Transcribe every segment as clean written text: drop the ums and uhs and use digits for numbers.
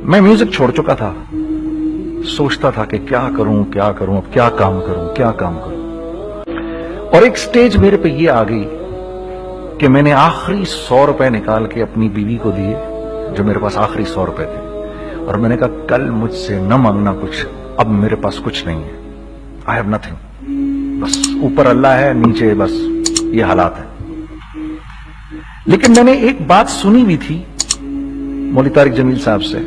میں میوزک چھوڑ چکا تھا، سوچتا تھا کہ کیا کروں اب کیا کام کروں، اور ایک سٹیج میرے پہ یہ آ گئی کہ میں نے آخری 100 روپے نکال کے اپنی بیوی کو دیے، جو میرے پاس آخری 100 روپے تھے، اور میں نے کہا کل مجھ سے نہ مانگنا کچھ، اب میرے پاس کچھ نہیں ہے، آئی ہیو نتھنگ، بس اوپر اللہ ہے نیچے بس یہ حالات ہے۔ لیکن میں نے ایک بات سنی بھی تھی مولوی طارق جمیل صاحب سے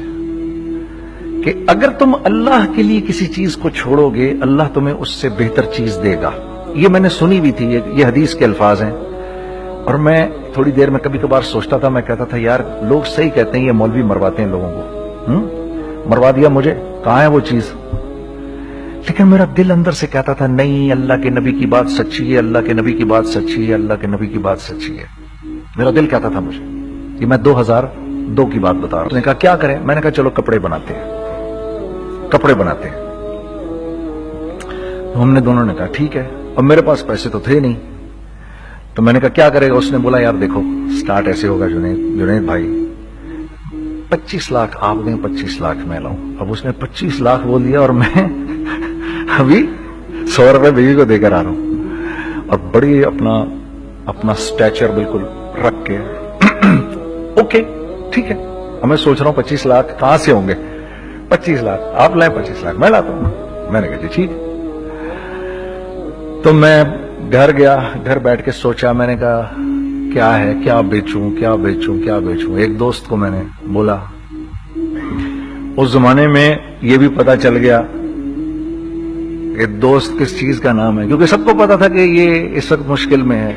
کہ اگر تم اللہ کے لیے کسی چیز کو چھوڑو گے اللہ تمہیں اس سے بہتر چیز دے گا، یہ میں نے سنی بھی تھی، یہ حدیث کے الفاظ ہیں۔ اور میں تھوڑی دیر میں کبھی کبھار سوچتا تھا، میں کہتا تھا یار لوگ صحیح کہتے ہیں، یہ مولوی مرواتے ہیں لوگوں کو، مروا دیا مجھے، کہاں ہے وہ چیز؟ لیکن میرا دل اندر سے کہتا تھا نہیں، اللہ کے نبی کی بات سچی ہے، اللہ کے نبی کی بات سچی ہے، اللہ کے نبی کی بات سچی ہے، میرا دل کہتا تھا مجھے۔ یہ میں 2002 کی بات بتا رہا ہوں۔ اس نے کہا کیا کریں؟ میں نے کہا چلو کپڑے بناتے ہیں۔ ہم نے دونوں نے کہا ٹھیک ہے، اب میرے پاس پیسے تو تھے نہیں، تو میں نے کہا کیا کرے گا؟ اس نے بولا یار دیکھو سٹارٹ ایسے ہوگا جنید بھائی، 25 لاکھ آپ دیں، 25 لاکھ میں لاؤں۔ اب اس نے 25 لاکھ بول دیا اور میں ابھی 100 روپے بیوی کو دے کر آ رہا ہوں، اور بڑی اپنا سٹیچر بالکل رکھ کے اوکے ٹھیک ہے، میں سوچ رہا ہوں 25 لاکھ کہاں سے ہوں گے؟ 25 لاکھ آپ لائیں، 25 لاکھ میں لاتا ہوں۔ میں نے کہا جی ٹھیک۔ تو میں گھر گیا، گھر بیٹھ کے سوچا، میں نے کہا کیا ہے، کیا بیچوں۔ ایک دوست کو میں نے بولا، اس زمانے میں یہ بھی پتا چل گیا کہ دوست کس چیز کا نام ہے، کیونکہ سب کو پتا تھا کہ یہ اس وقت مشکل میں ہے۔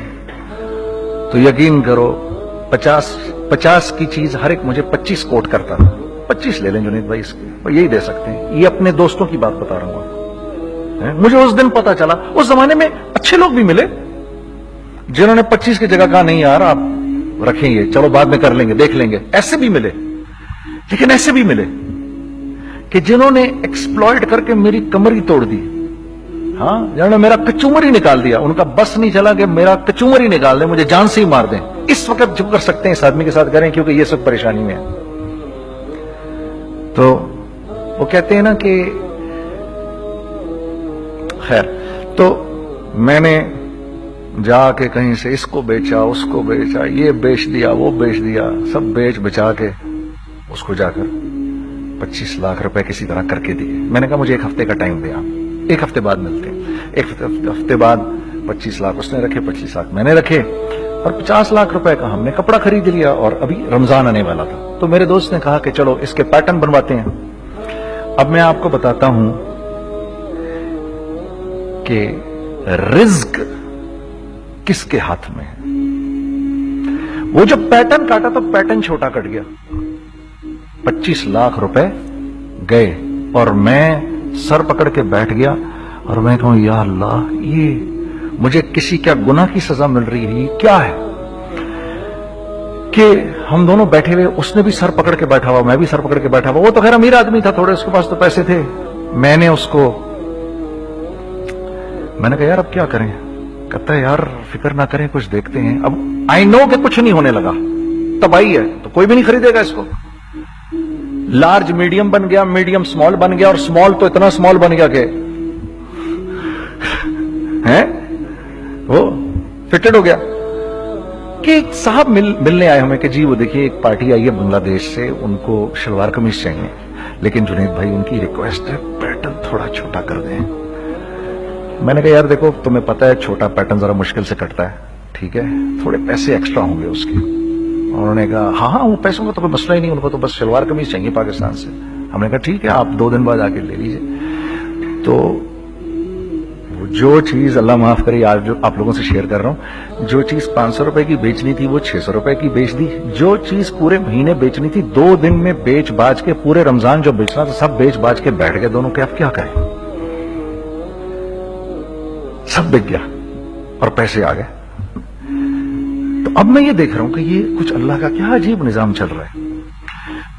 تو یقین کرو 50 کی چیز ہر ایک مجھے 25 کوٹ کرتا تھا، 25 لے لیں جنید بھائی اس کے، یہی دے سکتے ہیں۔ یہ اپنے دوستوں کی بات بتا رہا ہوں۔ مجھے اس دن پتا چلا، اس زمانے میں اچھے لوگ بھی ملے جنہوں نے 25 کی جگہ کہا نہیں یار آپ رکھیں گے، چلو بعد میں کر لیں گے، دیکھ لیں گے، ایسے بھی ملے۔ لیکن ایسے بھی ملے کہ جنہوں نے ایکسپلائٹ کر کے میری کمر ہی توڑ دی، ہاں جنہوں نے میرا کچومر ہی نکال دیا، ان کا بس نہیں چلا کہ میرا کچومر ہی نکال دیں، مجھے جان سے ہی مار دیں۔ اس وقت جو کر سکتے ہیں اس آدمی کے ساتھ کریں، کیونکہ یہ سب پریشانی میں ہے۔ تو وہ کہتے ہیں نا کہ خیر، تو میں نے جا کے کہیں سے اس کو بیچا، اس کو بیچا، یہ بیچ دیا، وہ بیچ دیا، سب بیچ بچا کے اس کو جا کر 25 لاکھ روپے کسی طرح کر کے دیے۔ میں نے کہا مجھے 1 ہفتے کا ٹائم دیا، 1 ہفتے بعد ملتے ہیں۔ 1 ہفتے بعد 25 لاکھ اس نے رکھے، 25 لاکھ میں نے رکھے، اور 50 لاکھ روپے کا ہم نے کپڑا خرید لیا، اور ابھی رمضان آنے والا تھا۔ تو میرے دوست نے کہا کہ چلو اس کے پیٹرن بنواتے ہیں۔ اب میں آپ کو بتاتا ہوں کہ رزق کس کے ہاتھ میں ہے۔ وہ جب پیٹرن کاٹا تو پیٹرن چھوٹا کٹ گیا، 25 لاکھ روپے گئے، اور میں سر پکڑ کے بیٹھ گیا، اور میں کہوں یا اللہ یہ مجھے کسی کیا گناہ کی سزا مل رہی ہے، یہ کیا ہے؟ کہ ہم دونوں بیٹھے ہوئے، اس نے بھی سر پکڑ کے بیٹھا ہوا، میں بھی سر پکڑ کے بیٹھا ہوا۔ وہ تو خیر امیر آدمی تھا تھوڑے، اس کے پاس تو پیسے تھے۔ میں نے اس کو میں نے کہا یار اب کیا کریں؟ کہتا ہے یار فکر نہ کریں، کچھ دیکھتے ہیں۔ اب آئی نو کہ کچھ نہیں ہونے لگا، تباہی ہے، تو کوئی بھی نہیں خریدے گا اس کو۔ لارج میڈیم بن گیا، میڈیم سمال بن گیا، اور سمال تو اتنا سمال بن گیا کہ وہ فٹڈ ہو گیا۔ کہ ایک صاحب ملنے آئے ہمیں کہ جی وہ دیکھیے ایک پارٹی آئی ہے بنگلہ دیش سے، ان کو شلوار قمیص چاہیے، لیکن جنید بھائی ان کی ریکویسٹ ہے پیٹرن تھوڑا چھوٹا کر دیں۔ میں نے کہا یار دیکھو تمہیں پتا ہے چھوٹا پیٹرن ذرا مشکل سے کٹتا ہے، ٹھیک ہے تھوڑے پیسے ایکسٹرا ہوں گے اس کے۔ انہوں نے کہا ہاں وہ پیسوں کا تو کوئی مسئلہ ہی نہیں، ان کو تو بس شلوار قمیص چاہیے پاکستان سے۔ ہم نے کہا ٹھیک ہے آپ 2 دن بعد آ کے لے لیجیے۔ تو جو چیز اللہ معاف کرے آج جو آپ لوگوں سے شیئر کر رہا ہوں، جو چیز 500 روپے کی بیچنی تھی وہ 600 روپے کی بیچ دی، جو چیز پورے مہینے بیچنی تھی 2 دن میں بیچ باج کے، پورے رمضان جو بیچنا تھا سب بیچ باج کے بیٹھ گئے دونوں کے۔ اب کیا کریں؟ سب بک گیا اور پیسے آ گئے۔ تو اب میں یہ دیکھ رہا ہوں کہ یہ کچھ اللہ کا کیا عجیب نظام چل رہا ہے۔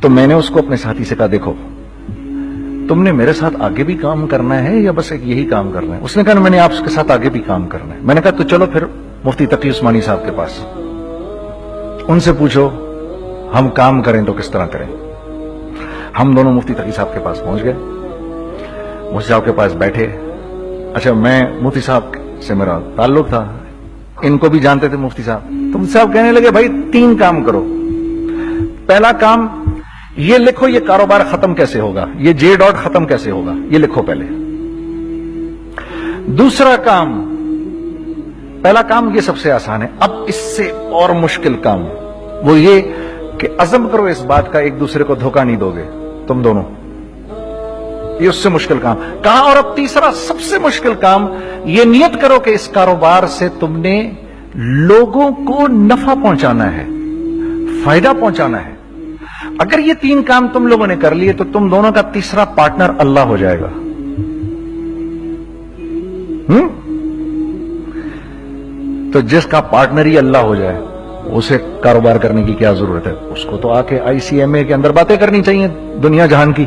تو میں نے اس کو اپنے ساتھی سے کہا دیکھو تم نے میرے ساتھ آگے بھی کام کرنا ہے یا بس ایک یہی کام کرنا ہے؟ اس نے کہا میں نے آپ کے ساتھ آگے بھی کام کرنا ہے۔ میں نے کہا تو چلو پھر مفتی تقی عثمانی صاحب کے پاس، ان سے پوچھو ہم کام کریں تو کس طرح کریں۔ ہم دونوں مفتی تقی صاحب کے پاس پہنچ گئے. مفتی صاحب کے پاس بیٹھے. اچھا میں مفتی صاحب سے میرا تعلق تھا, ان کو بھی جانتے تھے مفتی صاحب. تو مفتی صاحب کہنے لگے بھائی 3 کام کرو. پہلا کام یہ لکھو یہ کاروبار ختم کیسے ہوگا, یہ جے ڈاٹ ختم کیسے ہوگا, یہ لکھو پہلے. دوسرا کام, پہلا کام یہ سب سے آسان ہے, اب اس سے اور مشکل کام وہ یہ کہ عزم کرو اس بات کا ایک دوسرے کو دھوکہ نہیں دو گے تم دونوں. یہ اس سے مشکل کام کہا. اور اب تیسرا سب سے مشکل کام, یہ نیت کرو کہ اس کاروبار سے تم نے لوگوں کو نفع پہنچانا ہے, فائدہ پہنچانا ہے. اگر یہ 3 کام تم لوگوں نے کر لیے تو تم دونوں کا تیسرا پارٹنر اللہ ہو جائے گا. تو جس کا پارٹنر ہی اللہ ہو جائے اسے کاروبار کرنے کی کیا ضرورت ہے؟ اس کو تو آ کے ICMA کے اندر باتیں کرنی چاہیے دنیا جہان کی.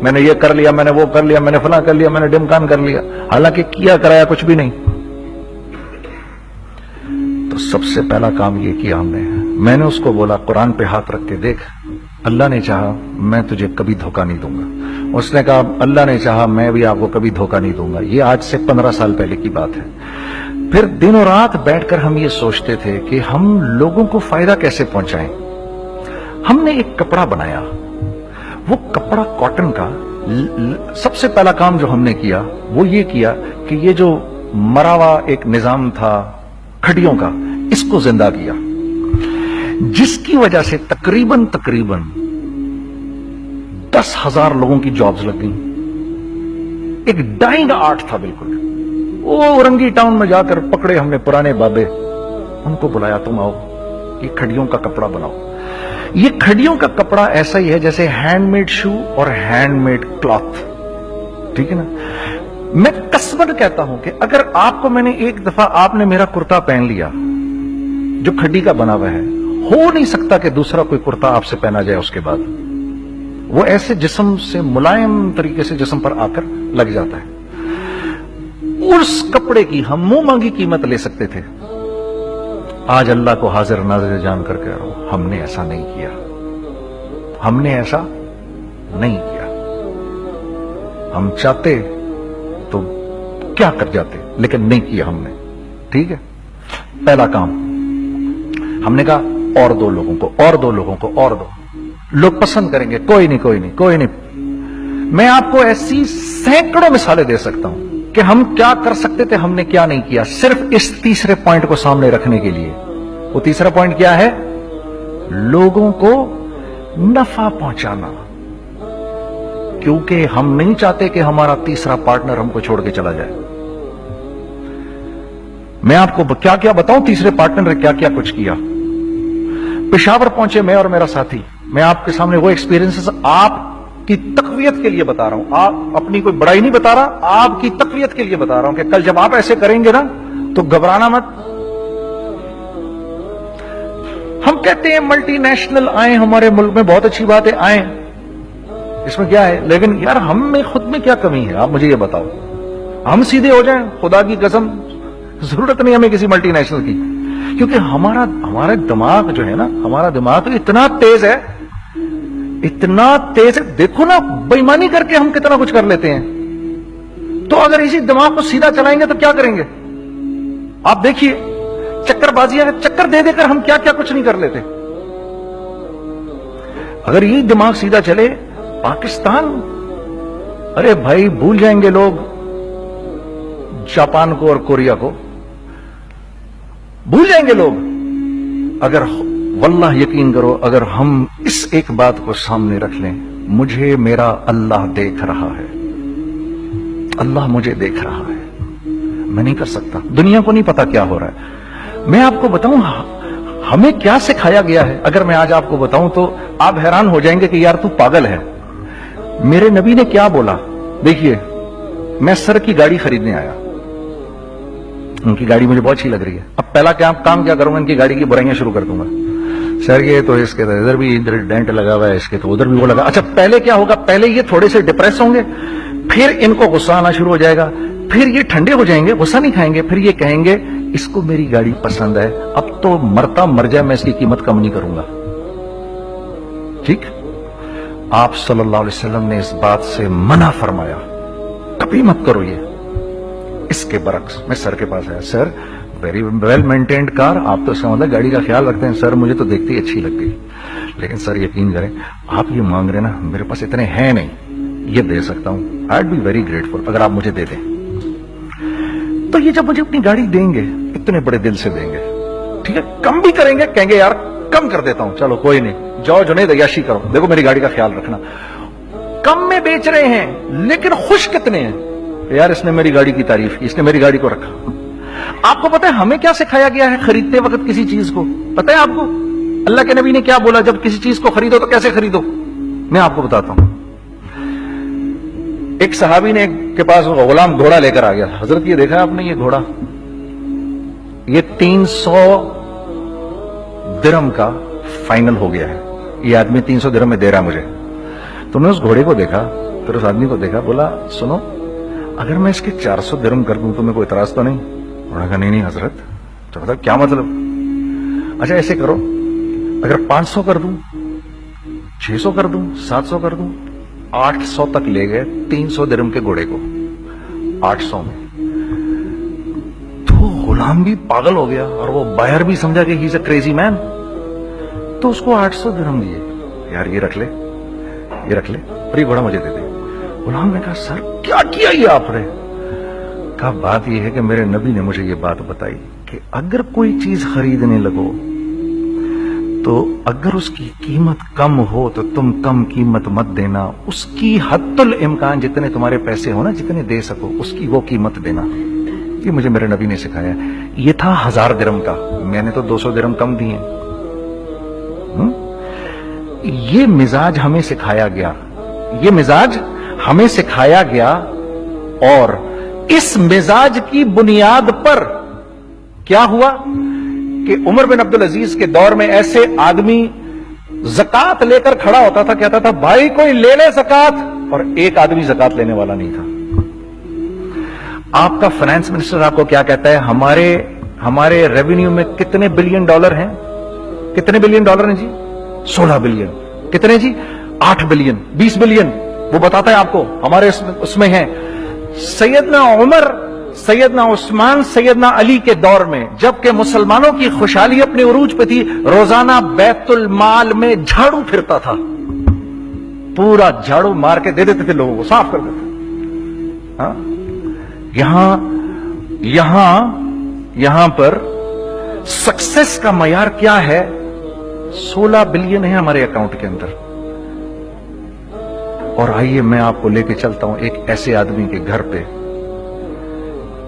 میں نے یہ کر لیا, میں نے وہ کر لیا, میں نے فلاں کر لیا, میں نے ڈمکان کر لیا, حالانکہ کیا کرایا کچھ بھی نہیں. تو سب سے پہلا کام یہ کیا ہم نے. میں نے اس کو بولا قرآن پہ ہاتھ رکھ کے دیکھ, اللہ نے چاہا میں تجھے کبھی دھوکہ نہیں دوں گا. اس نے کہا اللہ نے چاہا میں بھی آپ کو کبھی دھوکہ نہیں دوں گا. یہ آج سے 15 سال پہلے کی بات ہے. پھر دن و رات بیٹھ کر ہم یہ سوچتے تھے کہ ہم لوگوں کو فائدہ کیسے پہنچائیں. ہم نے ایک کپڑا بنایا, وہ کپڑا کاٹن کا. سب سے پہلا کام جو ہم نے کیا وہ یہ کیا کہ یہ جو مرا ہوا ایک نظام تھا کھڑیوں کا, اس کو زندہ کیا, جس کی وجہ سے تقریباً 10,000 لوگوں کی جابز لگ گئیں. ایک ڈائنگ آرٹ تھا بالکل. وہ اورنگی ٹاؤن میں جا کر پکڑے ہم نے پرانے بابے, ان کو بلایا تم آؤ یہ کھڑیوں کا کپڑا بناؤ. یہ کھڑیوں کا کپڑا ایسا ہی ہے جیسے ہینڈ میڈ شو اور ہینڈ میڈ کلاتھ, ٹھیک ہے نا. میں قسمت کہتا ہوں کہ اگر آپ کو میں نے ایک دفعہ آپ نے میرا کرتا پہن لیا جو کھڑی کا بنا ہوا ہے, ہو نہیں سکتا کہ دوسرا کوئی کرتا آپ سے پہنا جائے اس کے بعد. وہ ایسے جسم سے ملائم طریقے سے جسم پر آ کر لگ جاتا ہے. اس کپڑے کی ہم منہ مانگی قیمت لے سکتے تھے. آج اللہ کو حاضر ناظر جان کر کہہ رہا ہوں, ہم نے ایسا نہیں کیا. ہم نے ایسا نہیں کیا. ہم چاہتے تو کیا کر جاتے, لیکن نہیں کیا ہم نے. ٹھیک ہے, پہلا کام ہم نے کہا اور 2 لوگوں کو, اور 2 لوگوں کو, اور 2 لوگ پسند کریں گے. کوئی نہیں کوئی نہیں کوئی نہیں. میں آپ کو ایسی سینکڑوں مثالیں دے سکتا ہوں کہ ہم کیا کر سکتے تھے, ہم نے کیا نہیں کیا, صرف اس تیسرے پوائنٹ کو سامنے رکھنے کے لیے. وہ تیسرا پوائنٹ کیا ہے؟ لوگوں کو نفع پہنچانا. کیونکہ ہم نہیں چاہتے کہ ہمارا تیسرا پارٹنر ہم کو چھوڑ کے چلا جائے. میں آپ کو کیا کیا بتاؤں, تیسرے پارٹنر نے کیا کیا کچھ کیا. پشاور پہنچے میں اور میرا ساتھی. میں آپ کے سامنے وہ ایکسپیرینسز آپ کی تقویت کے لیے بتا رہا ہوں, آپ اپنی کوئی بڑائی نہیں بتا رہا, آپ کی تقویت کے لیے بتا رہا ہوں کہ کل جب آپ ایسے کریں گے نا تو گھبرانا مت. ہم کہتے ہیں ملٹی نیشنل آئیں ہمارے ملک میں, بہت اچھی بات ہے آئیں, اس میں کیا ہے, لیکن یار ہم میں خود میں کیا کمی ہے آپ مجھے یہ بتاؤ. ہم سیدھے ہو جائیں, خدا کی قسم ضرورت نہیں ہمیں کسی ملٹی نیشنل کی. کیونکہ ہمارا دماغ جو ہے نا, ہمارا دماغ تو اتنا تیز ہے, اتنا تیز ہے. دیکھو نا بےایمانی کر کے ہم کتنا کچھ کر لیتے ہیں. تو اگر اسی دماغ کو سیدھا چلائیں گے تو کیا کریں گے آپ دیکھیے. چکر بازیاں چکر دے دے کر ہم کیا کیا کچھ نہیں کر لیتے. اگر یہ دماغ سیدھا چلے, پاکستان, ارے بھائی بھول جائیں گے لوگ جاپان کو اور کوریا کو, بھول جائیں گے لوگ. اگر واللہ یقین کرو, اگر ہم اس ایک بات کو سامنے رکھ لیں, مجھے میرا اللہ دیکھ رہا ہے, اللہ مجھے دیکھ رہا ہے, میں نہیں کر سکتا. دنیا کو نہیں پتا کیا ہو رہا ہے. میں آپ کو بتاؤں ہمیں کیا سکھایا گیا ہے, اگر میں آج آپ کو بتاؤں تو آپ حیران ہو جائیں گے کہ یار تو پاگل ہے. میرے نبی نے کیا بولا, دیکھیے میں سر کی گاڑی خریدنے آیا, ان کی گاڑی مجھے بہت اچھی لگ رہی ہے. اب پہلا کام کیا کروں گا, ان کی گاڑی کی برائیاں شروع کر دوں گا. سر یہ تو اس کے تو ادھر بھی ڈینٹ لگا ہوا ہے, اس کے تو ادھر بھی وہ لگا. اچھا پہلے کیا ہوگا, پہلے یہ تھوڑے سے ڈپریس ہوں گے, پھر ان کو غصہ آنا شروع ہو جائے گا, پھر یہ ٹھنڈے ہو جائیں گے, غصہ نہیں کھائیں گے, پھر یہ کہیں گے اس کو میری گاڑی پسند ہے, اب تو مرتا مر جائے میں اس کی قیمت کم نہیں کروں گا. ٹھیک, آپ صلی اللہ علیہ وسلم نے اس بات سے منع فرمایا، کبھی مت کرو یہ. اس کے برعکس میں سر کے پاس آیا، سر ویری ویل مینٹینڈ کار، آپ تو اس کا مطلب گاڑی کا خیال رکھتے ہیں. سر مجھے تو دیکھتی اچھی لگ گئی، لیکن سر یقین کریں آپ یہ مانگ رہے نا، میرے پاس اتنے ہیں نہیں، یہ دے سکتا ہوں. I would be very grateful اگر آپ مجھے دے دیں. تو یہ جب مجھے اپنی گاڑی دیں گے اتنے بڑے دل سے دیں گے، ٹھیک ہے، کم بھی کریں گے، کہیں گے یار کم کر دیتا ہوں، چلو کوئی نہیں، جاؤ جنید عیاشی کرو، دیکھو میری گاڑی کا خیال رکھنا. کم میں بیچ رہے ہیں لیکن خوش کتنے ہیں، یار اس نے میری گاڑی کی تعریف کی، اس نے میری گاڑی کو رکھا. آپ کو پتا ہے ہمیں کیا سکھایا گیا ہے خریدتے وقت کسی چیز کو؟ پتا ہے آپ کو اللہ کے نبی نے کیا بولا جب کسی چیز کو خریدو تو کیسے خریدو؟ میں آپ کو بتاتا ہوں. ایک صحابی نے کے پاس غلام گھوڑا لے کر آ گیا. حضرت یہ دیکھا آپ نے یہ گھوڑا، یہ 300 درہم کا فائنل ہو گیا ہے، یہ آدمی 300 درہم میں دے رہا مجھے. تو میں اس گھوڑے کو دیکھا، پھر اس آدمی کو دیکھا، بولا سنو اگر میں اس کے 400 درہم کر دوں تو میں کوئی اعتراض تو نہیں؟ انہوں نے کہا نہیں حضرت. تو بتا کیا مطلب؟ اچھا ایسے کرو، اگر 500 کر دوں، 600 کر دوں، 700 کر دوں. 800 تک لے گئے 300 درہم کے گھوڑے کو، 800 میں. تو غلام بھی پاگل ہو گیا اور وہ بائر بھی سمجھا کہ ہی از اے کریزی مین. تو اس کو 800 درہم دیے، یار یہ رکھ لے، یہ رکھ لے، اور یہ گھوڑا مجھے دے دے. غلام نے کہا سر کیا کیا یہ آپ نے؟ کہا بات یہ ہے کہ میرے نبی نے مجھے یہ بات بتائی کہ اگر کوئی چیز خریدنے لگو تو اگر اس کی قیمت کم ہو تو تم کم قیمت مت دینا، اس کی حد الامکان جتنے تمہارے پیسے ہو نا، جتنے دے سکو اس کی وہ قیمت دینا. یہ مجھے میرے نبی نے سکھایا. یہ تھا 1000 درہم کا، میں نے تو 200 درہم کم دیے. یہ مزاج ہمیں سکھایا گیا، یہ مزاج ہمیں سکھایا گیا. اور اس مزاج کی بنیاد پر کیا ہوا کہ عمر بن عبدالعزیز کے دور میں ایسے آدمی زکات لے کر کھڑا ہوتا تھا، کہتا تھا بھائی کوئی لے لے زکات، اور ایک آدمی زکات لینے والا نہیں تھا. آپ کا فائنانس منسٹر آپ کو کیا کہتا ہے؟ ہمارے ریونیو میں کتنے بلین ڈالر ہیں؟ کتنے بلین ڈالر ہیں جی؟ 16 بلین. کتنے جی؟ 8 بلین، 20 بلین. وہ بتاتا ہے آپ کو ہمارے اس میں ہیں. سیدنا عمر، سیدنا عثمان، سیدنا علی کے دور میں جبکہ مسلمانوں کی خوشحالی اپنے عروج پہ تھی، روزانہ بیت المال میں جھاڑو پھرتا تھا، پورا جھاڑو مار کے دے دیتے تھے لوگوں کو، صاف کر دیتے. ہاں یہاں پر سکسیس کا معیار کیا ہے؟ 16 بلین ہے ہمارے اکاؤنٹ کے اندر. اور آئیے میں آپ کو لے کے چلتا ہوں ایک ایسے آدمی کے گھر پہ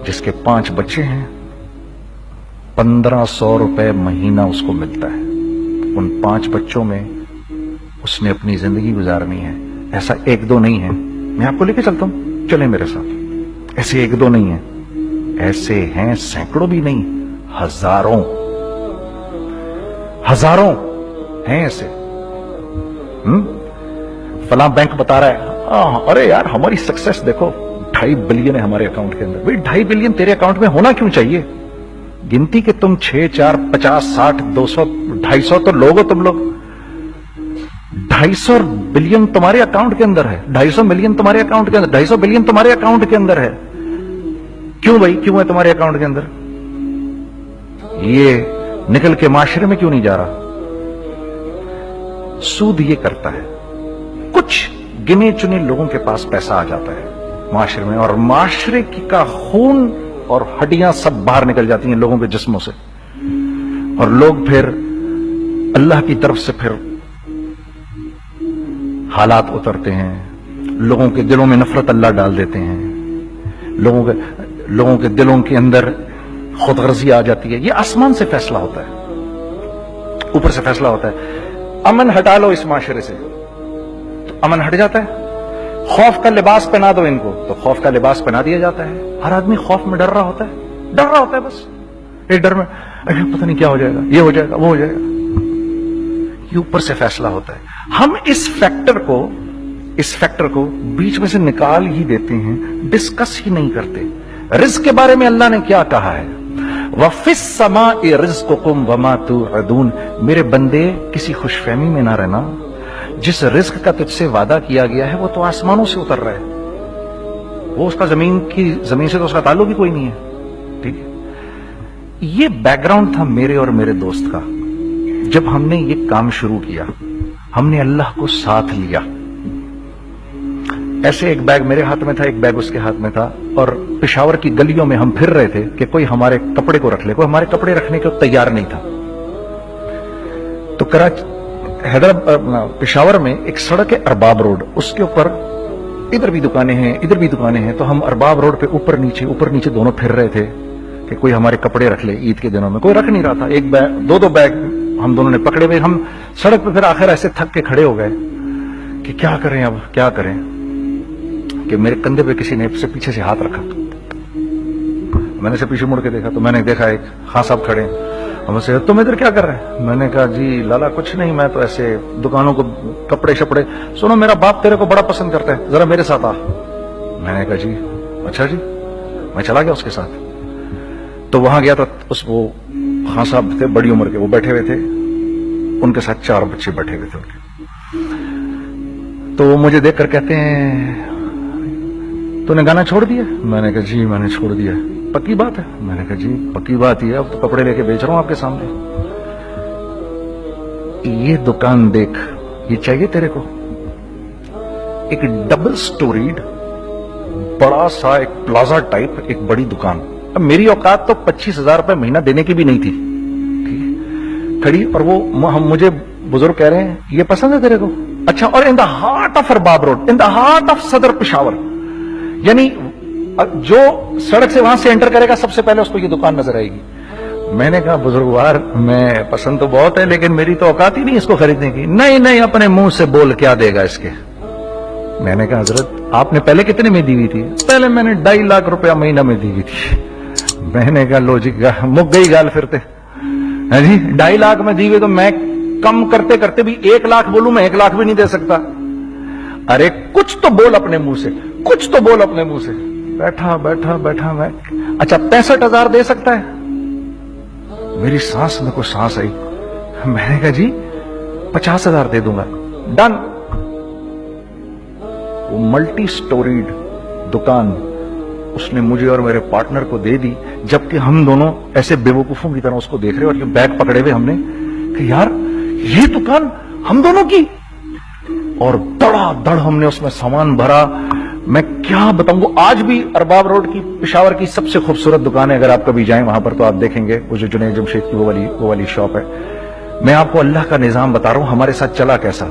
جس کے 5 بچے ہیں، 1500 روپے مہینہ اس کو ملتا ہے. ان 5 بچوں میں اس نے اپنی زندگی گزارنی ہے. ایسا 1-2 نہیں ہے، میں آپ کو لے کے چلتا ہوں، چلیں میرے ساتھ. ایسے 1-2 نہیں ہیں، ایسے ہیں سینکڑوں بھی نہیں، ہزاروں ہیں ایسے. فلاں بینک بتا رہا ہے ارے یار ہماری سکسیس دیکھو 2.5 بلین ہے ہمارے اکاؤنٹ کے اندر. بھائی 2.5 بلین تیرے اکاؤنٹ میں ہونا کیوں چاہیے؟ گنتی کہ تم 6 4 50 60 200 250 تو لوگ ہو تم لوگ. 250 بلین تمہارے اکاؤنٹ کے اندر ہے، 250 ملین تمہارے اکاؤنٹ کے اندر، 250 بلین تمہارے اکاؤنٹ کے اندر ہے. کیوں بھائی کیوں ہے تمہارے اکاؤنٹ کے اندر؟ یہ نکل کے معاشرے میں کیوں نہیں جا رہا؟ سود یہ کرتا ہے، کچھ گنے چنے لوگوں کے پاس پیسہ آ جاتا ہے معاشرے میں، اور معاشرے کا خون اور ہڈیاں سب باہر نکل جاتی ہیں لوگوں کے جسموں سے، اور لوگ پھر اللہ کی طرف سے پھر حالات اترتے ہیں، لوگوں کے دلوں میں نفرت اللہ ڈال دیتے ہیں، لوگوں کے دلوں کے اندر خود غرضی آ جاتی ہے. یہ آسمان سے فیصلہ ہوتا ہے، اوپر سے فیصلہ ہوتا ہے. امن ہٹا لو اس معاشرے سے تو امن ہٹ جاتا ہے. خوف کا لباس پہنا دو ان کو تو خوف کا لباس پہنا دیا جاتا ہے. ہر آدمی خوف میں ڈر رہا ہوتا ہے بس ایک ڈر میں پتہ نہیں کیا ہو جائے گا، یہ ہو جائے گا، وہ ہو جائے گا. یہ اوپر سے فیصلہ ہوتا ہے. ہم اس فیکٹر کو بیچ میں سے نکال ہی دیتے ہیں، ڈسکس ہی نہیں کرتے. رزق کے بارے میں اللہ نے کیا کہا ہے؟ وَفِي السَّمَاءِ رِزْقُكُمْ وَمَا تُوعَدُونَ. میرے بندے کسی خوش فہمی میں نہ رہنا. جس رزق کا تجھ سے وعدہ کیا گیا ہے وہ تو آسمانوں سے اتر رہا ہے، وہ اس کا زمین سے تو اس کا تعلق ہی کوئی نہیں ہے. ٹھیک ہے، یہ بیک گراؤنڈ تھا میرے اور میرے دوست کا. جب ہم نے یہ کام شروع کیا، ہم نے اللہ کو ساتھ لیا. ایسے ایک بیگ میرے ہاتھ میں تھا، ایک بیگ اس کے ہاتھ میں تھا، اور پشاور کی گلیوں میں ہم پھر رہے تھے کہ کوئی ہمارے کپڑے کو رکھ لے. کوئی ہمارے کپڑے رکھنے کو تیار نہیں تھا. تو پشاور میں ایک سڑک ہے ارباب روڈ، اس کے اوپر ادھر بھی دکانیں ہیں ادھر بھی دکانیں ہیں. تو ہم ارباب روڈ پہ اوپر نیچے دونوں پھر رہے تھے کہ کوئی ہمارے کپڑے رکھ لے. عید کے دنوں میں کوئی رکھ نہیں رہا تھا. ایک بیگ دو بیگ ہم دونوں نے پکڑے ہوئے. ہم سڑک پہ پھر آخر ایسے تھک کے کھڑے ہو گئے کہ کیا کریں اب کیا کریں، کہ میرے کندھے پہ کسی نے سے پیچھے سے ہاتھ رکھا. میں نے سے پیچھے مڑ کے دیکھا تو میں نے دیکھا ایک خان صاحب کھڑے ہیں. ہم سے تم ادھر کیا کر رہے ہیں؟ میں نے کہا جی لالا کچھ نہیں، میں تو ایسے دکانوں کو کپڑے شپڑے. سنو میرا باپ تیرے کو بڑا پسند کرتا ہے، ذرا میرے ساتھ آ. میں نے کہا جی اچھا جی. میں چلا گیا اس کے ساتھ. تو وہاں گیا تو وہ خان صاحب تھے بڑی عمر کے، وہ بیٹھے ہوئے تھے، ان کے ساتھ 4 بچے بیٹھے ہوئے تھے ان کے. تو وہ مجھے دیکھ کر کہتے ہیں تو نے گانا چھوڑ دیا؟ میں نے کہا جی میں نے چھوڑ دیا. پکی بات ہے؟ میں نے کہا جی پکی بات ہی ہے، اب تو کپڑے لے کے بیچ رہا ہوں آپ کے سامنے. یہ دکان دیکھ، یہ چاہیے تیرے کو؟ ایک ڈبل سٹوریڈ بڑا سا ایک پلازا ٹائپ ایک بڑی دکان. اب میری اوقات تو 25,000 روپے مہینہ دینے کی بھی نہیں تھی کھڑی. اور وہ مجھے بزرگ کہہ رہے ہیں یہ پسند ہے تیرے کو؟ اچھا. اور in the heart of Arbab road, in the heart of Saddar Peshawar, یعنی جو سڑک سے وہاں سے انٹر کرے گا سب سے پہلے اس کو یہ دکان نظر آئے گی. میں نے کہا بزرگوار میں پسند تو بہت ہے لیکن میری تو اوقات ہی نہیں اس کو خریدنے کی. نہیں اپنے منہ سے بول کیا دے گا اس کے. میں نے کہا حضرت آپ نے پہلے کتنے میں دی ہوئی تھی؟ پہلے میں نے 2.5 لاکھ روپیہ مہینہ میں دی ہوئی تھی. میں نے کہا لو جی مک گئی گال پھرتے جی. 2.5 لاکھ میں دی ہوئی تو میں کم کرتے کرتے بھی 1 لاکھ بولوں، میں 1 لاکھ بھی نہیں دے سکتا. ارے کچھ تو بول اپنے منہ سے، کچھ تو بول اپنے منہ سے. بیٹھا میں اچھا 65,000 دے سکتا ہے؟ میری سانس میں کوئی سانس آئی. میں نے کہا جی 50,000 دے دوں گا. ڈن. وہ ملٹی سٹوریڈ دکان اس نے مجھے اور میرے پارٹنر کو دے دی، جبکہ ہم دونوں ایسے بے وقوفوں کی طرح اس کو دیکھ رہے اور یہ بیگ پکڑے ہوئے ہم نے کہ یار یہ دکان ہم دونوں کی. اور دڑا دڑ ہم نے اس میں سامان بھرا. میں کیا بتاؤں، وہ آج بھی ارباب روڈ کی پشاور کی سب سے خوبصورت دکان ہے. اگر آپ کبھی جائیں وہاں پر تو آپ دیکھیں گے وہ جو جنید جمشید کی وہ والی شاپ ہے. میں آپ کو اللہ کا نظام بتا رہا ہوں ہمارے ساتھ چلا کیسا.